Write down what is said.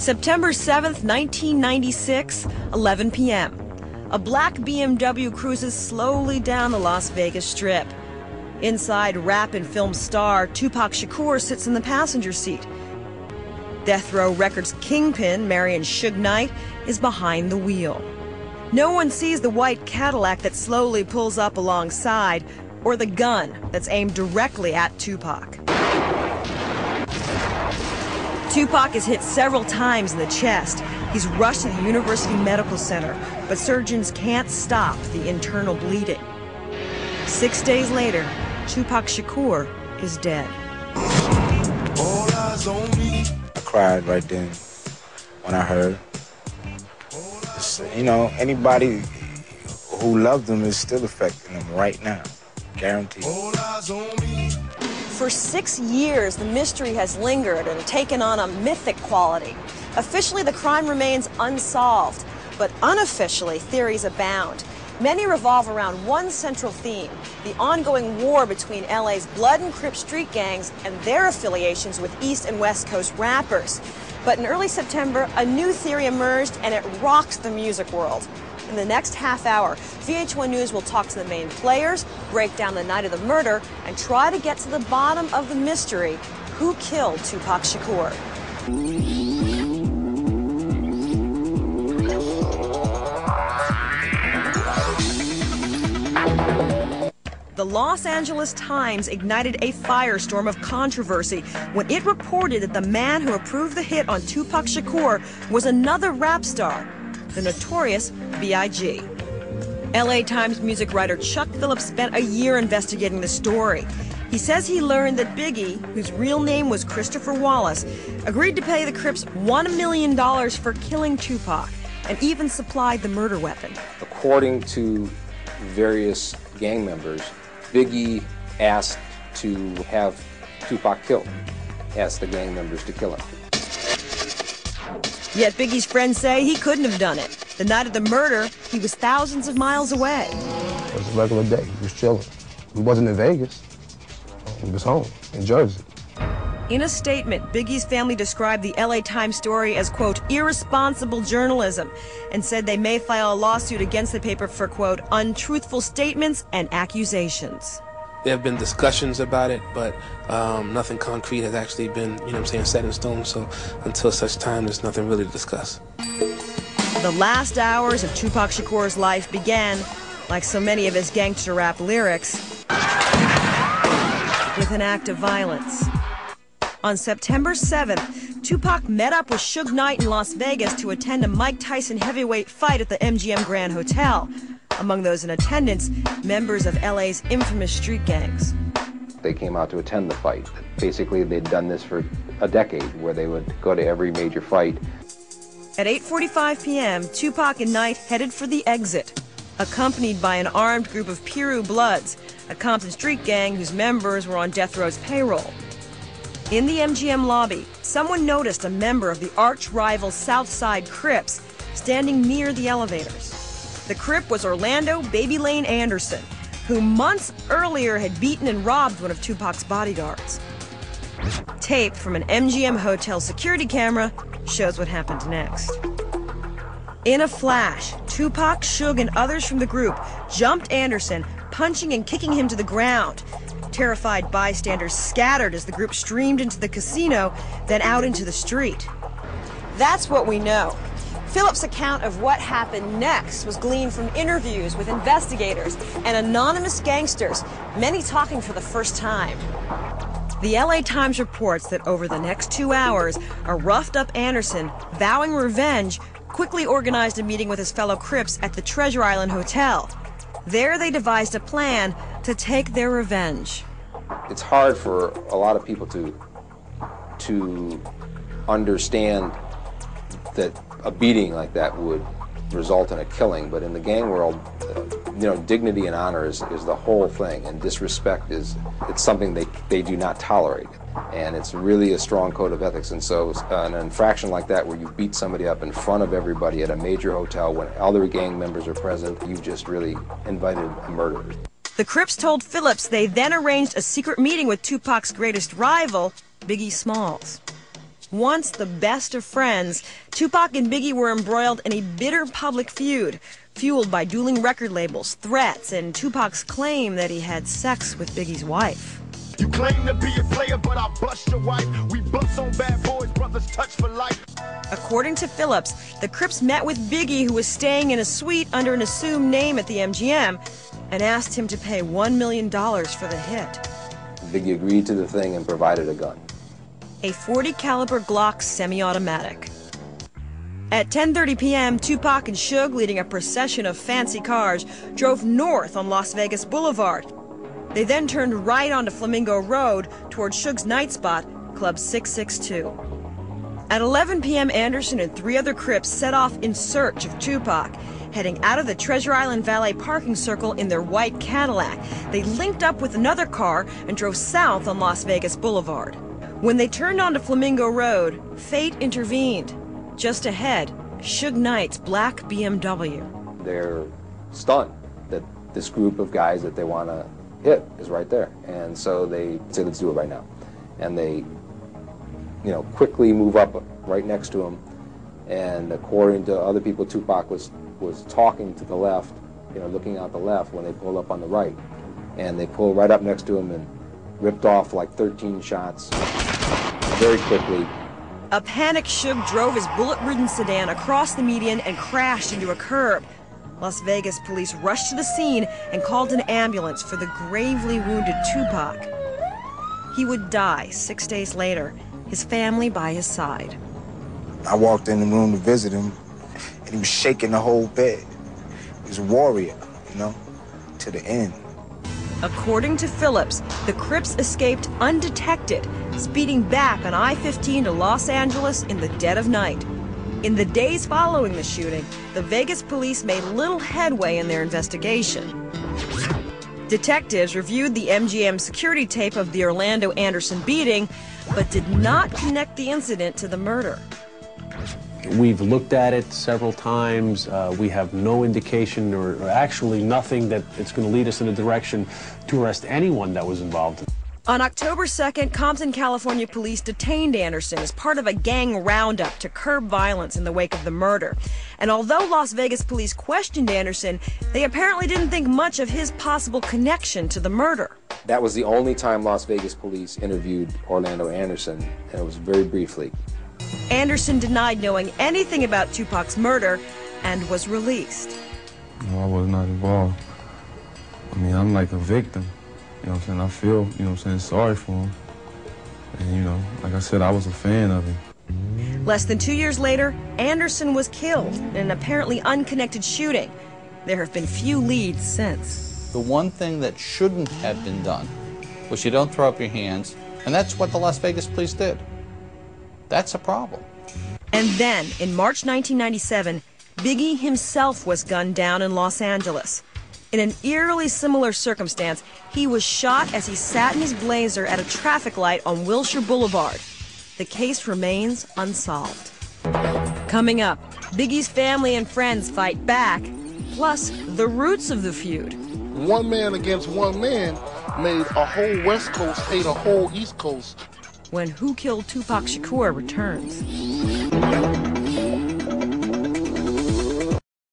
September 7th, 1996, 11 p.m. A black BMW cruises slowly down the Las Vegas Strip. Inside, rap and film star Tupac Shakur sits in the passenger seat. Death Row Records kingpin Marion Suge Knight is behind the wheel. No one sees the white Cadillac that slowly pulls up alongside, or the gun that's aimed directly at Tupac. Tupac is hit several times in the chest. He's rushed to the University Medical Center, but surgeons can't stop the internal bleeding. 6 days later, Tupac Shakur is dead. All eyes on me. I cried right then when I heard. You know, anybody who loved him is still affecting him right now, guaranteed. All eyes on me. For 6 years, the mystery has lingered and taken on a mythic quality. Officially, the crime remains unsolved, but unofficially, theories abound. Many revolve around one central theme: the ongoing war between LA's Blood and Crip street gangs and their affiliations with East and West Coast rappers. But in early September, a new theory emerged, and it rocks the music world. In the next half hour, VH1 News will talk to the main players, break down the night of the murder, and try to get to the bottom of the mystery: who killed Tupac Shakur? The Los Angeles Times ignited a firestorm of controversy when it reported that the man who approved the hit on Tupac Shakur was another rap star, the notorious B.I.G. LA Times music writer Chuck Phillips spent a year investigating the story. He says he learned that Biggie, whose real name was Christopher Wallace, agreed to pay the Crips $1 million for killing Tupac and even supplied the murder weapon. According to various gang members, Biggie asked to have Tupac killed, asked the gang members to kill him. Yet Biggie's friends say he couldn't have done it. The night of the murder, he was thousands of miles away. It was a regular day. He was chilling. He wasn't in Vegas. He was home in Jersey. In a statement, Biggie's family described the LA Times story as, quote, irresponsible journalism, and said they may file a lawsuit against the paper for, quote, untruthful statements and accusations. There have been discussions about it, but nothing concrete has actually been, set in stone. So until such time, there's nothing really to discuss. The last hours of Tupac Shakur's life began, like so many of his gangster rap lyrics, with an act of violence. On September 7th, Tupac met up with Suge Knight in Las Vegas to attend a Mike Tyson heavyweight fight at the MGM Grand Hotel. Among those in attendance, members of LA's infamous street gangs. They came out to attend the fight. Basically, they'd done this for a decade, where they would go to every major fight. At 8:45 p.m., Tupac and Knight headed for the exit, accompanied by an armed group of Piru Bloods, a Compton street gang whose members were on Death Row's payroll. In the MGM lobby, someone noticed a member of the arch-rival Southside Crips standing near the elevators. The Crip was Orlando Baby Lane Anderson, who months earlier had beaten and robbed one of Tupac's bodyguards. Tape from an MGM hotel security camera shows what happened next. In a flash, Tupac, Suge, and others from the group jumped Anderson, punching and kicking him to the ground. Terrified bystanders scattered as the group streamed into the casino, then out into the street. That's what we know. Phillips' account of what happened next was gleaned from interviews with investigators and anonymous gangsters, many talking for the first time. The LA Times reports that over the next 2 hours, a roughed-up Anderson, vowing revenge, quickly organized a meeting with his fellow Crips at the Treasure Island Hotel. There they devised a plan to take their revenge. It's hard for a lot of people to understand that a beating like that would result in a killing, but in the gang world, dignity and honor is the whole thing, and disrespect it's something they do not tolerate, and it's really a strong code of ethics. And so an infraction like that, where you beat somebody up in front of everybody at a major hotel when other gang members are present, you've just really invited a murder. The Crips told Phillips they then arranged a secret meeting with Tupac's greatest rival, Biggie Smalls. Once the best of friends, Tupac and Biggie were embroiled in a bitter public feud, fueled by dueling record labels, threats, and Tupac's claim that he had sex with Biggie's wife. You claim to be a player, but I bust your wife. We bust on bad boys, brothers touch for life. According to Phillips, the Crips met with Biggie, who was staying in a suite under an assumed name at the MGM, and asked him to pay $1 million for the hit. Biggie agreed to the thing and provided a gun. A .40 caliber Glock semi-automatic. At 10:30 p.m., Tupac and Suge, leading a procession of fancy cars, drove north on Las Vegas Boulevard. They then turned right onto Flamingo Road toward Suge's night spot, Club 662. At 11 p.m., Anderson and 3 other Crips set off in search of Tupac, heading out of the Treasure Island Valet parking circle in their white Cadillac. They linked up with another car and drove south on Las Vegas Boulevard. When they turned onto Flamingo Road, fate intervened. Just ahead, Suge Knight's black BMW. They're stunned that this group of guys that they want to hit is right there. And so they say, let's do it right now. And they, quickly move up right next to him. And according to other people, Tupac was talking to the left, looking out the left when they pulled up on the right. And they pulled right up next to him and ripped off like 13 shots very quickly. A panicked Suge drove his bullet-ridden sedan across the median and crashed into a curb. Las Vegas police rushed to the scene and called an ambulance for the gravely wounded Tupac. He would die 6 days later, his family by his side. I walked in the room to visit him, and he was shaking the whole bed. He was a warrior, to the end. According to Phillips, the Crips escaped undetected, speeding back on I-15 to Los Angeles in the dead of night. In the days following the shooting, the Vegas police made little headway in their investigation. Detectives reviewed the MGM security tape of the Orlando Anderson beating, but did not connect the incident to the murder. We've looked at it several times. We have no indication or actually nothing that it's going to lead us in a direction to arrest anyone that was involved. On October 2nd, Compton, California police detained Anderson as part of a gang roundup to curb violence in the wake of the murder. And although Las Vegas police questioned Anderson, they apparently didn't think much of his possible connection to the murder. That was the only time Las Vegas police interviewed Orlando Anderson, and it was very briefly. Anderson denied knowing anything about Tupac's murder and was released. No, I was not involved. I'm like a victim. I feel, sorry for him. And, like I said, I was a fan of him. Less than 2 years later, Anderson was killed in an apparently unconnected shooting. There have been few leads since. The one thing that shouldn't have been done was you don't throw up your hands, and that's what the Las Vegas police did. That's a problem. And then, in March 1997, Biggie himself was gunned down in Los Angeles. In an eerily similar circumstance, he was shot as he sat in his Blazer at a traffic light on Wilshire Boulevard. The case remains unsolved. Coming up, Biggie's family and friends fight back, plus the roots of the feud. One man against one man made a whole West Coast hate a whole East Coast. When Who Killed Tupac Shakur returns.